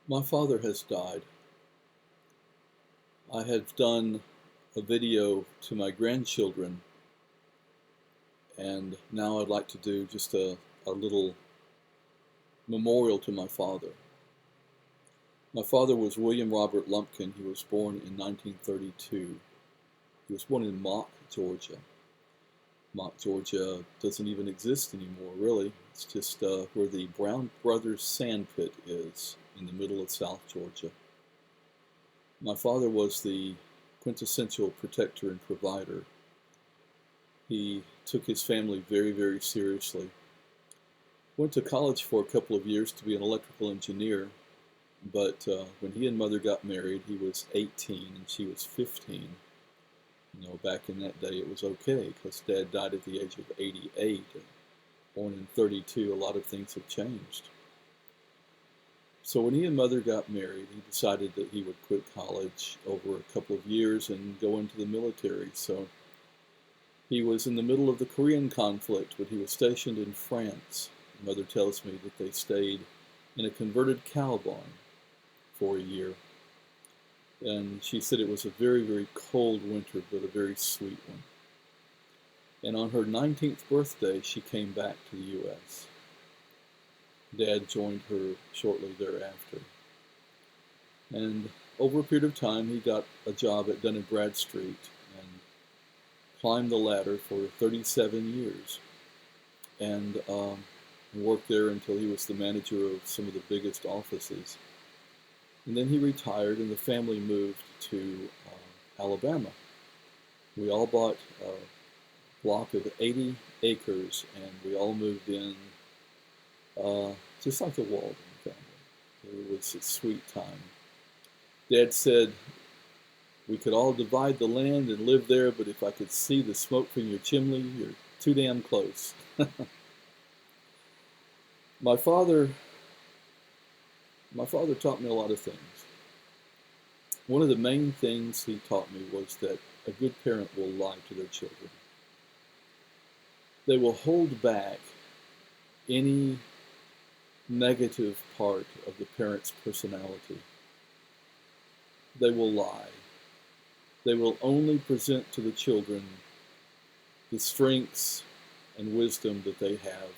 My father has died. I have done a video to my grandchildren, and now I'd like to do just a little memorial to my father. My father was William Robert Lumpkin. He was born in 1932. He was born in Mock, Georgia. Mock, Georgia doesn't even exist anymore, really. It's just where the Brown Brothers sand pit is in the middle of South Georgia. My father was the quintessential protector and provider. He took his family very, very seriously. Went to college for a couple of years to be an electrical engineer, but when he and mother got married, he was 18 and she was 15. Back in that day, it was okay because dad died at the age of 88. Born in 32, a lot of things have changed. So when he and mother got married, he decided that he would quit college over a couple of years and go into the military. So he was in the middle of the Korean conflict when he was stationed in France. Mother tells me that they stayed in a converted cow barn for a year. And she said it was a very, very cold winter, but a very sweet one. And on her 19th birthday, she came back to the U.S. Dad joined her shortly thereafter. And over a period of time, he got a job at Dun & Bradstreet and climbed the ladder for 37 years. And worked there until he was the manager of some of the biggest offices. And then he retired, and the family moved to Alabama. We all bought a block of 80 acres, and we all moved in just like the Walden family. It was a sweet time. Dad said we could all divide the land and live there, but if I could see the smoke from your chimney, you're too damn close. My father taught me a lot of things. One of the main things he taught me was that a good parent will lie to their children. They will hold back any negative part of the parent's personality. They will lie. They will only present to the children the strengths and wisdom that they have,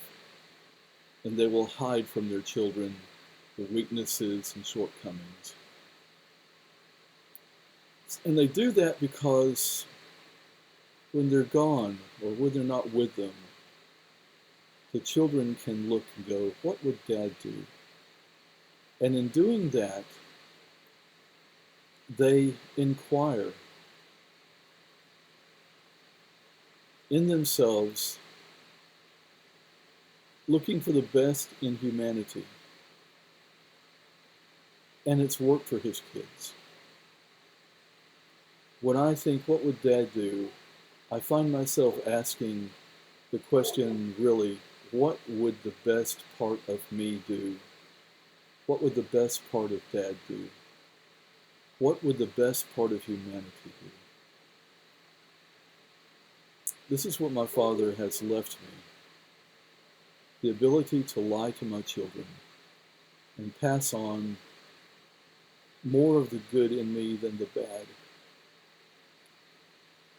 and they will hide from their children the weaknesses and shortcomings. And they do that because when they're gone or when they're not with them, the children can look and go, what would Dad do? And in doing that, they inquire in themselves, looking for the best in humanity. And it's worked for his kids. When I think, what would Dad do? I find myself asking the question, really, what would the best part of me do? What would the best part of Dad do? What would the best part of humanity do? This is what my father has left me. The ability to lie to my children and pass on more of the good in me than the bad.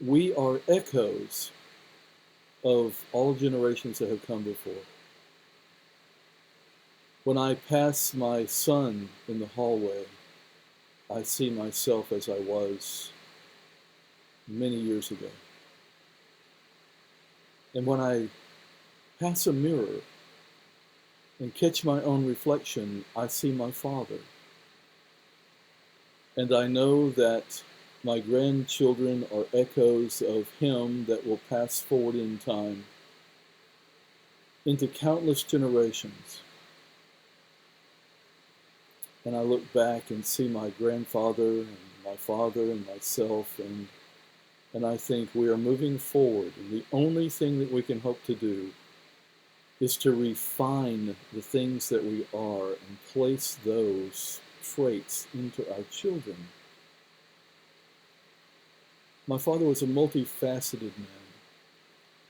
We are echoes of all generations that have come before. When I pass my son in the hallway, I see myself as I was many years ago. And when I pass a mirror and catch my own reflection, I see my father. And I know that my grandchildren are echoes of him that will pass forward in time into countless generations. And I look back and see my grandfather and my father and myself, and I think we are moving forward. And the only thing that we can hope to do is to refine the things that we are and place those traits into our children. My father was a multifaceted man.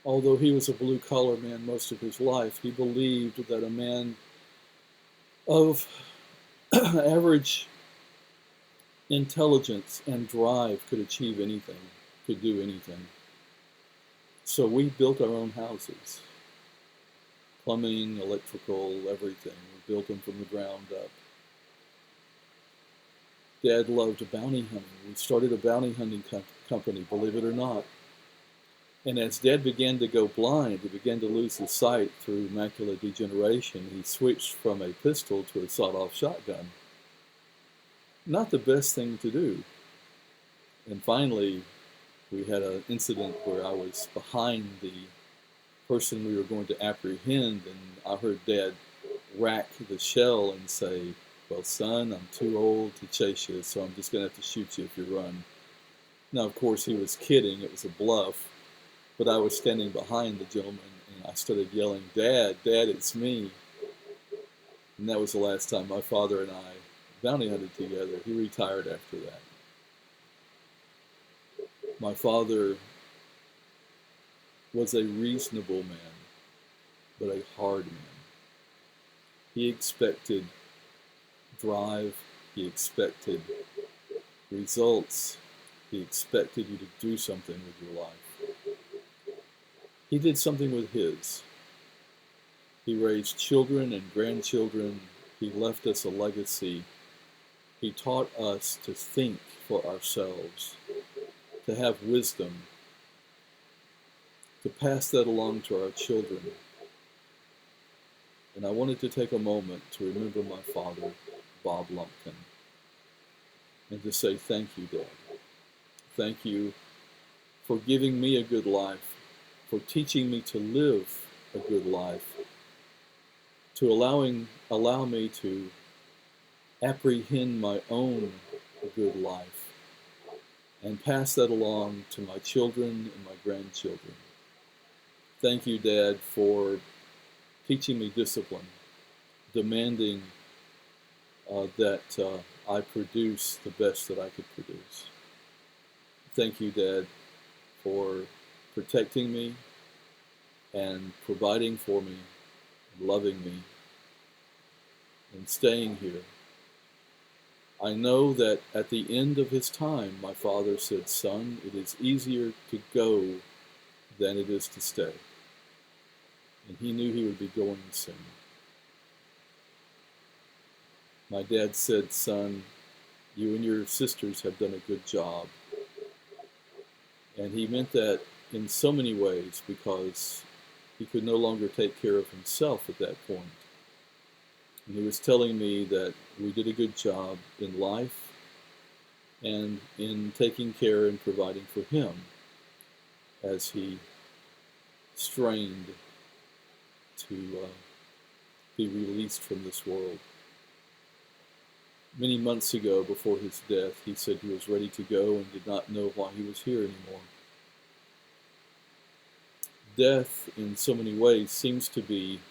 Although he was a blue-collar man most of his life, he believed that a man of average intelligence and drive could achieve anything, could do anything. So we built our own houses. Plumbing, electrical, everything. We built them from the ground up. Dad loved bounty hunting. We started a bounty hunting company, believe it or not. And as Dad began to go blind, he began to lose his sight through macular degeneration, he switched from a pistol to a sawed-off shotgun. Not the best thing to do. And finally, we had an incident where I was behind the person we were going to apprehend, and I heard Dad rack the shell and say, "Well, son, I'm too old to chase you, so I'm just going to have to shoot you if you run." Now, of course, he was kidding. It was a bluff. But I was standing behind the gentleman, and I started yelling, "Dad, Dad, it's me." And that was the last time my father and I bounty hunted together. He retired after that. My father was a reasonable man, but a hard man. He expected drive. He expected results. He expected you to do something with your life. He did something with his. He raised children and grandchildren. He left us a legacy. He taught us to think for ourselves, to have wisdom, to pass that along to our children. And I wanted to take a moment to remember my father, Bob Lumpkin, and to say thank you, Dad. Thank you for giving me a good life, for teaching me to live a good life, to allow me to apprehend my own good life and pass that along to my children and my grandchildren. Thank you, Dad, for teaching me discipline, demanding that I produce the best that I could produce. Thank you, Dad, for protecting me and providing for me, and loving me, and staying here. I know that at the end of his time, my father said, "Son, it is easier to go than it is to stay." And he knew he would be going soon. My dad said, "Son, you and your sisters have done a good job." And he meant that in so many ways, because he could no longer take care of himself at that point. And he was telling me that we did a good job in life and in taking care and providing for him as he strained to be released from this world. Many months ago, before his death, he said he was ready to go and did not know why he was here anymore. Death, in so many ways, seems to be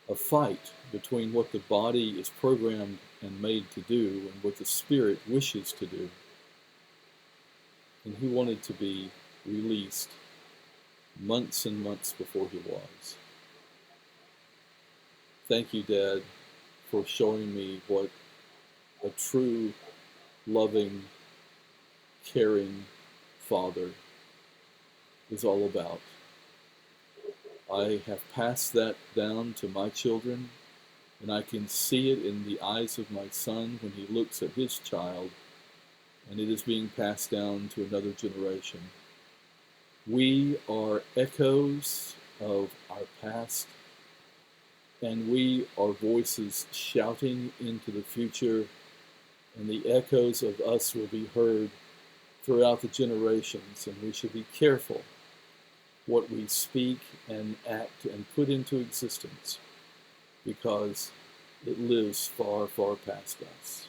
a fight between what the body is programmed and made to do and what the spirit wishes to do. And he wanted to be released months and months before he was. Thank you, Dad, for showing me what a true, loving, caring father is all about. I have passed that down to my children, and I can see it in the eyes of my son when he looks at his child, and it is being passed down to another generation. We are echoes of our past, and we are voices shouting into the future, and the echoes of us will be heard throughout the generations, and we should be careful what we speak and act and put into existence, because it lives far, far past us.